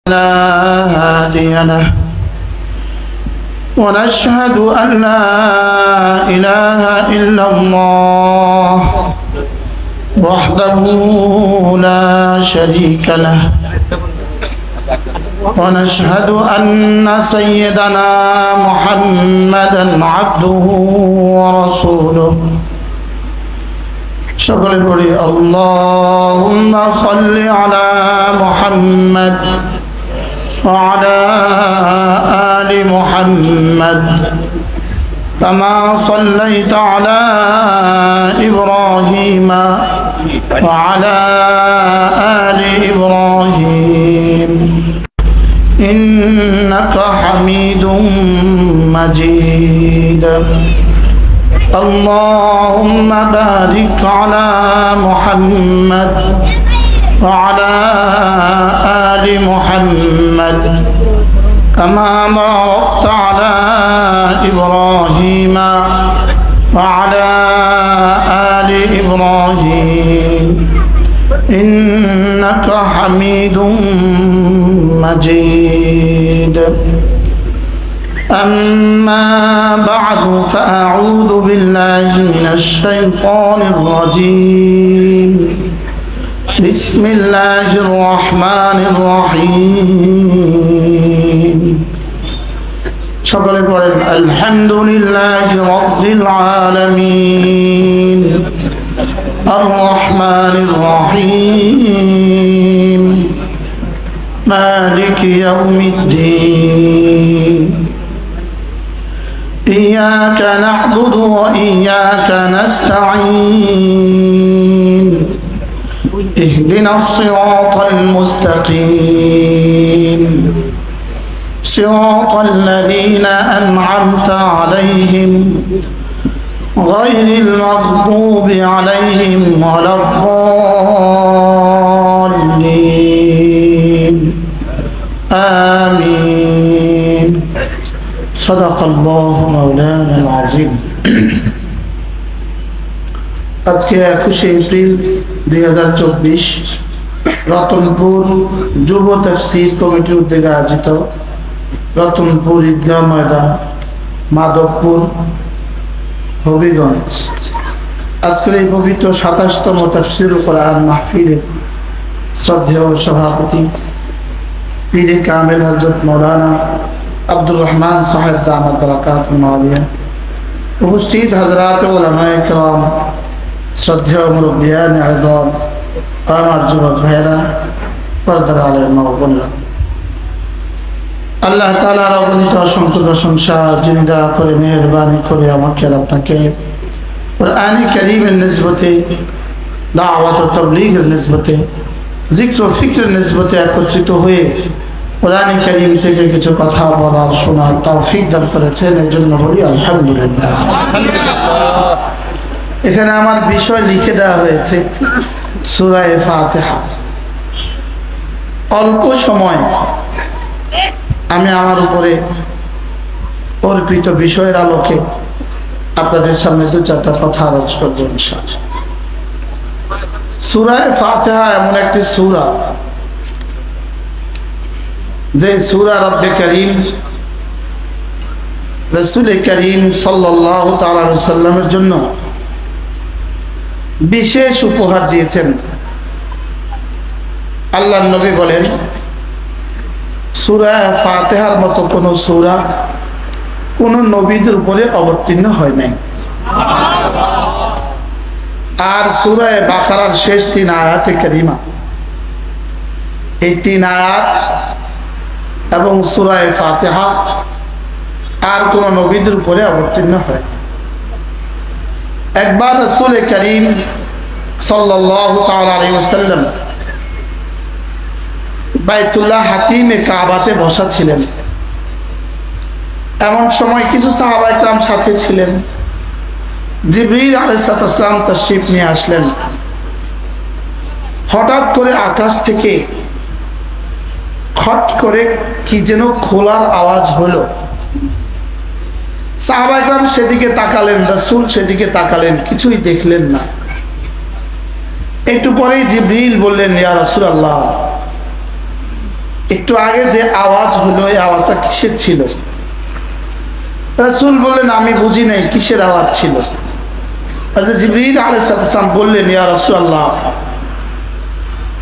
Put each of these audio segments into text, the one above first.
لا هادي له ونشهد أن لا إله إلا الله وحده لا شريك له ونشهد أن سيدنا محمدا عبده ورسوله সকলে বলি আল্লাহুম্মা সাল্লি আলা মুহাম্মাদ ওয়া আলা আলি মুহাম্মাদ কামা সাল্লাইতা আলা ইব্রাহিম ওয়া আলা আলি ইব্রাহিম ইন্নাকা হামিদুম মাজিদ اللهم بارك على محمد وعلى آل محمد كما باركت على إبراهيم وعلى آل إبراهيم إنك حميد مجيد أما بعد فأعوذ بالله من الشيطان الرجيم بسم الله الرحمن الرحيم شكرا الحمد لله رب العالمين الرحمن الرحيم مالك يوم الدين إياك نعبد وإياك نستعين اهدنا الصراط المستقيم صراط الذين أنعمت عليهم غير المغضوب عليهم ولا الضالين آمين صدق الله مولانا العظيم আজকে 21 এপ্রিল 2024 রতনপুর যুব তাফসীর কমিটির উদ্যোগে আয়োজিত রতনপুর ঈদগাহ ময়দান মাধবপুর হবিগঞ্জ আজকের এই পবিত্র 27তম তাফসীরুল কোরআন মাহফিলে শ্রদ্ধেয় সভাপতি পীরে কামেল হযরত মাওলানা আব্দুর রহমান সাহেব দামাত বারাকাতুহু মাওলিয়া উপস্থিত হযরত উলামায়ে কেরাম শ্রদ্ধেয় মুরব্বিয়ান আযম আমার যুবক ভাইরা পর্দার আলের মা ও বোনেরা আল্লাহ তাআলার অগণিত অসংখ্য প্রশংসা যিনি দয়া করে মেহেরবানি করে আমাকে আর আপনাকে কুরআনে কারীমের নিসবতে দাওয়াত ও তাবলীগের নিসবতে জিক্র ও ফিকরের নিসবতে একত্রিত হয়ে কুরআনে কারীম থেকে কিছু কথা বলার শোনার তৌফিক দান করেছেন এই জন্য বলি আলহামদুলিল্লাহ। এখানে আমার বিষয় লিখে দেওয়া হয়েছে সূরা ফাতিহা। অল্প সময় আমি আমার উপরে অর্পিত বিষয়ের আলোকে আপনাদের সামনে দু চারটা কথা আলোচ করব ইনশাআল্লাহ। সূরা ফাতিহা এমন একটি সূরা যে সূরা রব্বে কারীম রাসূল কারীম সাল্লাল্লাহু তাআলা আলাইহি ওয়াসাল্লামের জন্য বিশেষ উপহার দিয়েছেন। আল্লাহর নবী বলেন সূরা ফাতিহার মতো কোন সূরা কোন নবীদের উপরে অবতীর্ণ হয় নাই। আর সূরা বাকারার শেষ 3 আয়াতে কারিমা এই 3 আয়াত এবং সূরা ফাতিহা আর কোন নবীদের উপরে অবতীর্ণ হয়। একবার রাসূল কারীম সাল্লাল্লাহু তাআলা আলাইহি ওয়াসাল্লাম বাইতুল্লাহ হাতিমে কাবাতে বসা ছিলেন। এমন সময় কিছু সাহাবায়ে কেরাম সাথে ছিলেন। জিবরিল আলাইহিস সালাম তাশরীফ নিয়ে আসলেন। হঠাৎ করে আকাশ থেকে খট করে কি যেন খোলার আওয়াজ হলো। সাহাবায়ে কেরাম সেদিকে তাকালেন, রাসূল সেদিকে তাকালেন, কিছুই দেখলেন না। একটু পরেই জিবরিল বললেন, ইয়া রাসূলুল্লাহ, একটু আগে যে আওয়াজ হলো এই আওয়াজটা কিসের ছিল? রাসূল বললেন আমি বুঝি নাই কিসের আওয়াজ ছিল। হযরত জিবরীল আলাইহিস সালাম বললেন ইয়া রাসূলুল্লাহ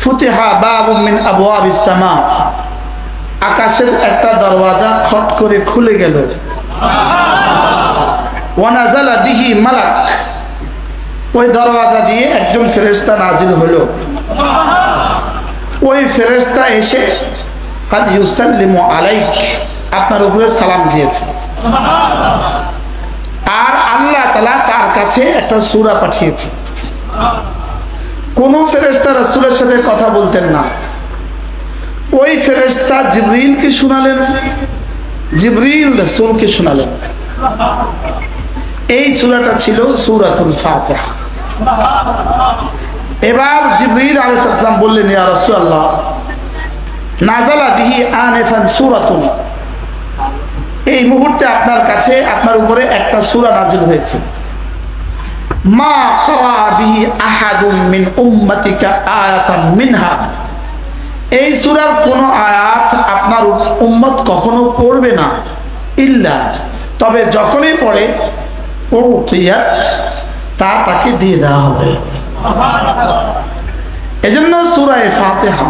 ফুতিহা বাবুম মিন আবওয়াবিস সামা, আকাশের একটা দরওয়াজা খট করে খুলে গেল। ওয়া নাযালা বিহি মালাক, ওই দরওয়াজা দিয়ে একজন ফেরেশতা নাজিল হলো। ওই ফেরেশতা এসে কাদ ইউসাল্লিমু আলাইক, আপনার উপরে সালাম দিয়েছে। আর আল্লাহ তাআলা তার কাছে একটা সূরা পাঠিয়েছে। কোন ফেরেশতা রাসূলের সাথে কথা বলতেন না, ওই ফেরেশতা জিবরিলকে শোনালেন, জিবরিল রাসূলকে শোনালেন। এই সূরাটা ছিল সূরাতুল ফাতিহা। এবার জিবরিল আলাইহিস সালাম বললেন ইয়া রাসূলুল্লাহ নাযালা বিহি আনিফান সূরাতুন, এই মুহূর্তে আপনার কাছে আপনার উপরে একটা সূরা নাযিল হয়েছে। মা ক্বারা বিহি আহাদুম মিন উম্মাতিকা আয়াতান মিনহা, এই সূরার কোন আয়াত আপনার উম্মত কখনো পড়বে না, ইল্লা, তবে যখনই পড়ে উতিয়াত, তা তাকে দিয়ে দেওয়া হবে। এজন্য সূরা ফাতিহা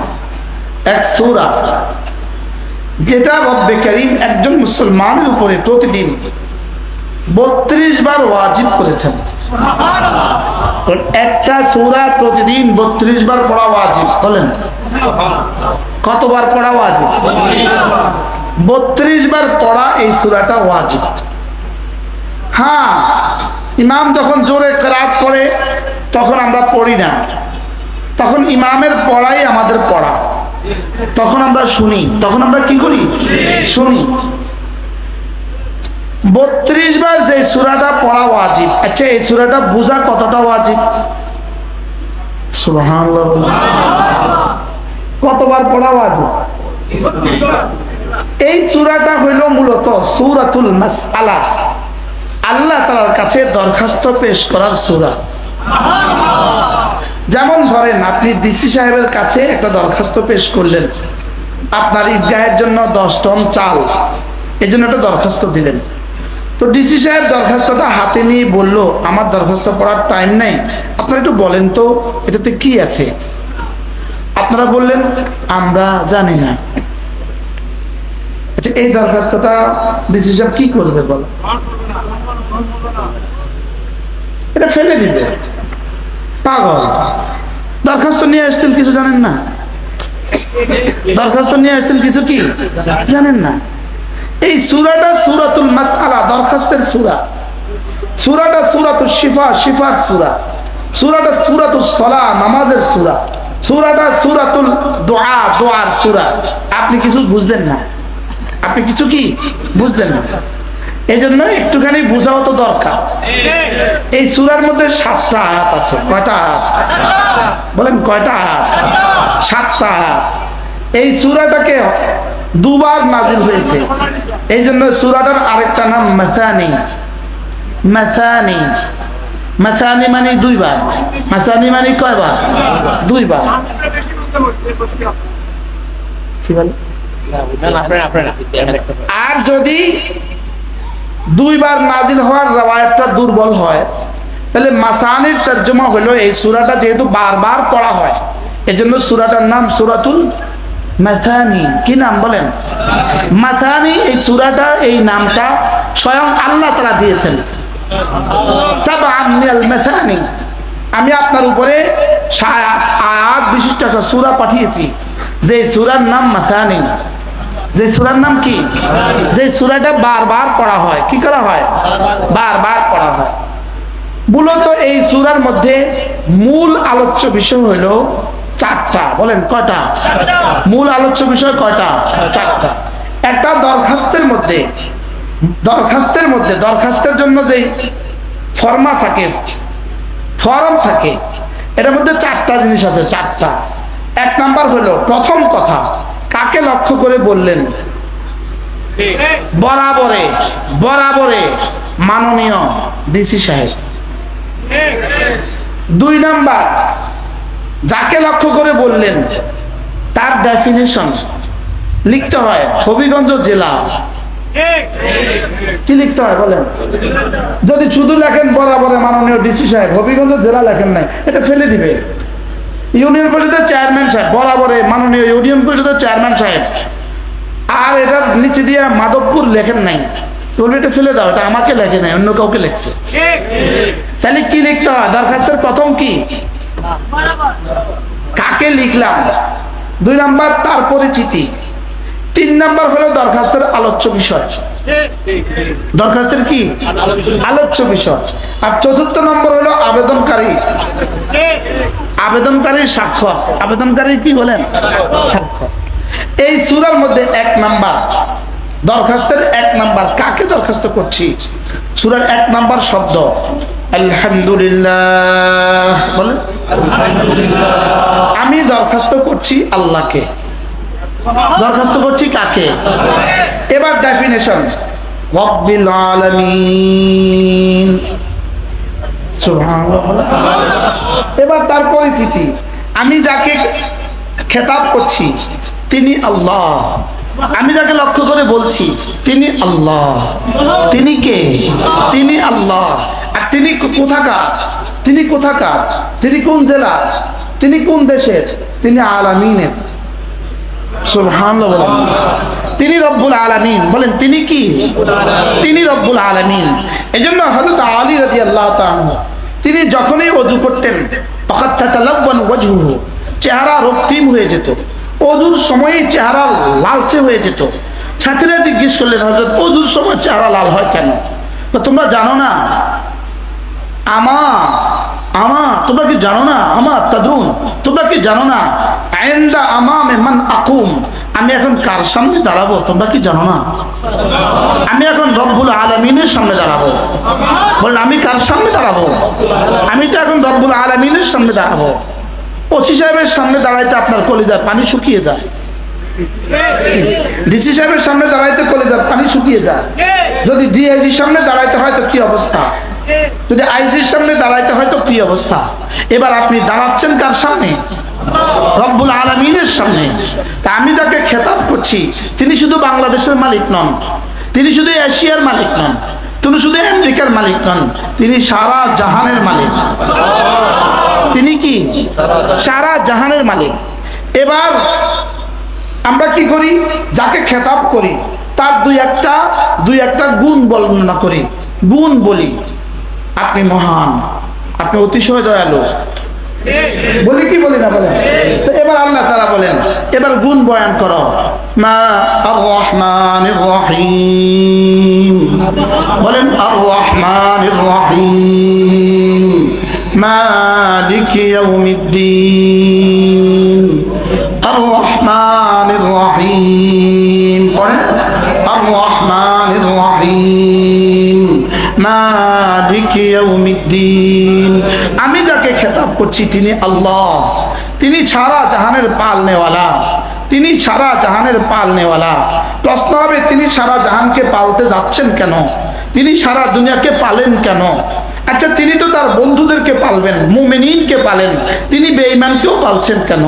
এক সূরা যেটা রব্বে কারীম একজন মুসলমানের উপরে প্রতিদিন 32 বার ওয়াজিব করেছেন। একটা সূরা প্রতিদিন 32 বার পড়া ওয়াজিব। বলেন কতবার পড়া ওয়াজিব? 32 বার পড়া এই সূরাটা ওয়াজিব। হ্যাঁ, ইমাম যখন জোরে কিরাত পড়ে তখন আমরা পড়ি না, তখন ইমামের পড়াই আমাদের পড়া, তখন আমরা শুনি। তখন আমরা কি করি? শুনি। 32 বার যে সূরাটা পড়া ওয়াজিব। আচ্ছা, এই সূরাটা বোঝা কতটা ওয়াজিব? সুবহানাল্লাহ। কতবার পড়া ওয়াজিব? এই সূরাটা হইল মূলত সূরাতুল মাসআলা, আল্লাহ তাআলার কাছে দরখাস্ত পেশ করার সূরা। যেমন ধরেন আপনি ডিসি সাহেবের কাছে একটা দরখাস্ত পেশ করলেন, আপনার ঈদগাহের জন্য 10 টন চাল, এই জন্য একটা দরখাস্ত দিলেন। তো ডিসি সাহেব দরখাস্তটা হাতে নিয়ে বলল আমার দরখাস্ত পড়ার টাইম নেই, আপনারা একটু বলেন তো এটাতে কি আছে। আপনারা বললেন আমরা জানি না। আচ্ছা, এই দরখাস্তটা ডিসি সাহেব কি করবে বল? এটা ফেলে দিবে। পাগল, দরখাস্ত নিয়ে আসছেন কিছু জানেন না, দরখাস্ত নিয়ে আসছেন কিছু কি জানেন না। এই সূরাটা সূরাতুল মাসআলা, দরখাস্তের সূরা। সূরাটা সূরাতুল শিফা, শিফার সূরা। সূরাটা সূরাতুস সালাহ, নামাজের সূরা। সূরাটা সূরাতুল দুআ, দোয়ার সূরা। আপনি কিছু বুঝলেন না, আপনি কিছু কি বুঝলেন না। এই জন্য একটুখানি বোঝাও তো দরকার। এই সূরার মধ্যে 7টা আয়াত আছে। কয়টা আয়াত? বলেন কয়টা আয়াত? 7টা আয়াত। এই সূরাটাকে 2 বার নাজিল হয়েছে, এই জন্য সূরাটার আরেকটা নাম মাসানি। মাসানি, মাসানি মানে 2 বার। মাসানি মানে কয়বার? 2 বার। কি বলে? আর যদি 2 বার নাজিল হওয়ার রওয়ায়াতটা দুর্বল হয়, তাহলে মাসানির তরজমা হলো এই সূরাটা যেহেতু বারবার পড়া হয়, এজন্য সূরাটার নাম সূরাতুল মাসানি। কি নাম বলেন? মাসানি। এই সূরাটা, এই নামটা স্বয়ং আল্লাহ তাআলা দিয়েছেন। সাবআন মিনাল মাসানি, আমি আপনার উপরে আয়াত বিশিষ্ট একটা সূরা পাঠিয়েছি, যে সূরার নাম মাসানি। যে সূরার নাম কি? যে সূরাটা বারবার পড়া হয়। কি করা হয়? বারবার পড়া হয়। মূলত এই সূরার মধ্যে মূল আলোচ্য বিষয় হলো 4টা। বলেন কয়টা? মূল আলোচ্য বিষয় কয়টা? 4টা। একটা দরখাস্তের মধ্যে, দরখাস্তের জন্য যে ফর্মা থাকে, ফরম থাকে, এটার মধ্যে 4টা জিনিস আছে। 4টা। 1 নাম্বার হলো প্রথম কথা, কাকে লক্ষ্য করে বললেন? বরাবরে, বরাবরে মাননীয় ডিসি সাহেব। 2 নাম্বার, যাকে লক্ষ্য করে বললেন তার ডেফিনেশন, লিখতে হয় হবিগঞ্জ জেলা। কি লিখতে হয় বলেন? যদি শুধু লেখেন বরাবরে মাননীয় ডিসি সাহেব, হবিগঞ্জ জেলা লেখেন নাই, এটা ফেলে দিবে। ইউনিয়ন পরিষদের চেয়ারম্যান সাহেব, বরাবরে মাননীয় ইউনিয়ন পরিষদের চেয়ারম্যান সাহেব, আর এটার নিচে দিয়ে মাধবপুর লেখেন নাই, বলবে এটা ফেলে দাও, এটা আমাকে লেখে নাই, অন্য কাউকে লেখছে। তাহলে কি লিখতে হয়? দরখাস্তের প্রথম কি, কাকে লিখলাম, 2 নাম্বার তার পরিচিতি, 3 নাম্বার হলো দরখাস্তের আলোচ্য বিষয়। দরখাস্তের কি আলোচ্য বিষয়। আর 4র্থ নম্বর হলো আবেদনকারী, আবেদনকারীর স্বাক্ষর। আবেদনকারী কি বলেন? স্বাক্ষর। এই সূরার মধ্যে 1 নাম্বার দরখাস্তের 1 নাম্বার, কাকে দরখাস্ত করছি? সূরার 1 নাম্বার শব্দ আলহামদুলিল্লাহ, বলেন আমি দরখাস্ত করছি আল্লাহকে। দরখাস্ত করছি কাকে? এবার ডেফিনেশন, রব্বিল আলামিন, সুবহানাল্লাহ। এবার তার পরিচিতি, আমি যাকে খেতাব করছি তিনি আল্লাহ, আমি যাকে লক্ষ্য করে বলছি তিনি আল্লাহ। তিনি কে? তিনি আল্লাহ। আর তিনি কোথাকার? তিনি কোথাকার? তিনি কোন জেলার? তিনি কোন দেশের? তিনি আলামিনের। সুবহানাল্লাহ। তিনি রব্বুল আলামিন। বলেন তিনি কি? তিনি রব্বুল আলামিন। এজন্য হযরত আলী রাদিয়াল্লাহু তাআলা তিনি যখনই ওযু করতেন ফাকাত তাতালাব্বান ওয়াজহুহু, চেহারা রক্তিম হয়ে যেত, ওযুর সময় চেহারা লালচে হয়ে যেত। ছাত্রীরা জিজ্ঞেস করলেন, হযরত ওযুর সময় চেহারা লাল হয় কেন? তো তোমরা জানো না? তোমরা কি জানো না? তাদরুন, তোমরা কি জানো না? আইন্দা আমামে মান আকুম, আমি এখন কার সামনে দাঁড়াবো তোমরা কি জানো না? আমি এখন রব্বুল আলামিনের সামনে দাঁড়াবো। বলেন আমি কার সামনে দাঁড়াবো? আমি তো এখন রব্বুল আলামিনের সামনে দাঁড়াবো। ওসি সাহেবের সামনে দাঁড়াইতে আপনার কলিজার পানি শুকিয়ে যায়, ডিসি সাহেবের সামনে দাঁড়াইতে কলিজার পানি শুকিয়ে যায়। যদি ডিআইজির সামনে দাঁড়াইতে হয় তো কি অবস্থা? যদি আইজির সামনে দাঁড়াইতে হয় তো কি অবস্থা? এবার আপনি দাঁড়াচ্ছেন কার সামনে? রব্বুল আলামিনের সামনে। তা আমি যাকে খেতাব করছি তিনি শুধু বাংলাদেশের মালিক নন, তিনি শুধু এশিয়ার মালিক নন, তিনি শুধু আমেরিকার মালিক নন, তিনি সারা জাহানের মালিক। তিনি কি? সারা জাহানের মালিক। এবার আমরা কি করি? যাকে খেতাব করি তার দুই একটা গুণ বর্ণনা করি, গুণ বলি। আপনি মহান, আপনি অতিশয় দয়ালু, বলি কি বলি না বলেন? তো এবার আল্লাহ তাআলা বলেন, এবার গুণ বয়ান করো। মা আর রহমানির রহিম, বলেন আর রহমানির রহিম, মালিক ইয়াউমিদ্দিন, আর রহমানির রহিম, বলেন আর রহমানির রহিম, মালিক ইয়াউমিদ্দিন। আমি যাকে খেতাব করছি তিনি আল্লাহ, তিনি সারা জাহানের পালনেওয়ালা, তিনি সারা জাহানের পালনেওয়ালা। প্রশ্ন হবে তিনি সারা জাহানকে পালতে যাচ্ছেন কেন? তিনি সারা দুনিয়াকে পালেন কেন? আচ্ছা তিনি তো তার বন্ধুদেরকে পালবেন, মুমিনিনকে পালেন, তিনি বেঈমানকেও পালছেন কেন?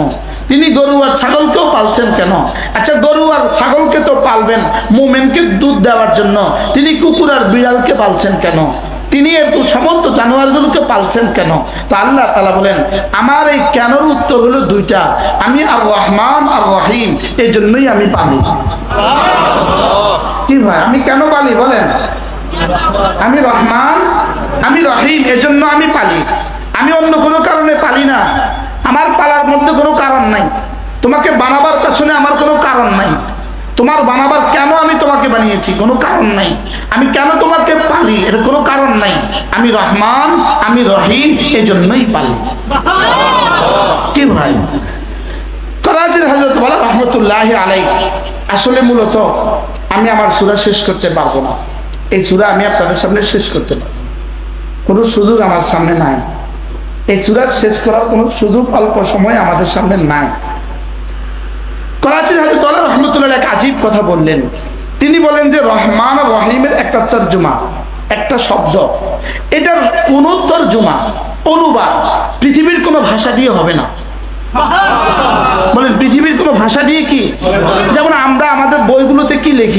তিনি গরু আর ছাগলকেও পালছেন কেন? আচ্ছা গরু আর ছাগলকে তো পালবেন মুমিনকে দুধ দেওয়ার জন্য, তিনি কুকুর আর বিড়ালকে পালছেন কেন? তিনি সমস্ত জানোয়ারগুলোকে পালছেন কেন? তো আল্লাহ তাআলা বলেন আমার এই কেনর উত্তর হলো 2টা। আমি আর রহমান আর রহিম, এই জন্যই আমি পালি। কি ভাই আমি কেন পালি বলেন? আমি রহমান, আমি রহিম, এজন্য আমি পালি। আমি অন্য কোনো কারণে পালি না। আমার পালার মধ্যে কোনো কারণ নাই। তোমাকে বানাবার পেছনে আমার কোনো কারণ নাই। তোমার বানাবার কেন আমি তোমাকে বানিয়েছি কোনো কারণ নাই। আমি কেন তোমাকে পালি এর কোনো কারণ নাই। আমি রহমান, আমি রহিম, এজন্যই পালি। কি ভাই করাচির হযরত ওয়ালা রাহমাতুল্লাহি আলাইহি, আসলে মূলত আমি আমার সূরা শেষ করতে পারবো না। এই সূরা আমি আপনাদের সামনে শেষ করতে পারবো, কোনো সুযোগ আমার সামনে নাই। এই সূরা শেষ করার কোনো সুযোগ অল্প সময় আমাদের সামনে নাই। করাচির হযরত ওয়ালা রাহমাতুল্লাহি আলাইহি এক আজীব কথা বললেন। তিনি বলেন যে রহমান আর রহিমের একটা তরজমা, একটা শব্দ, এটার কোনো তরজমা অনুবাদ পৃথিবীর কোনো ভাষা দিয়ে হবে না। বলেন পৃথিবীর কোনো ভাষা দিয়ে কি, যেমন আমরা আমাদের বইগুলোতে কি লিখি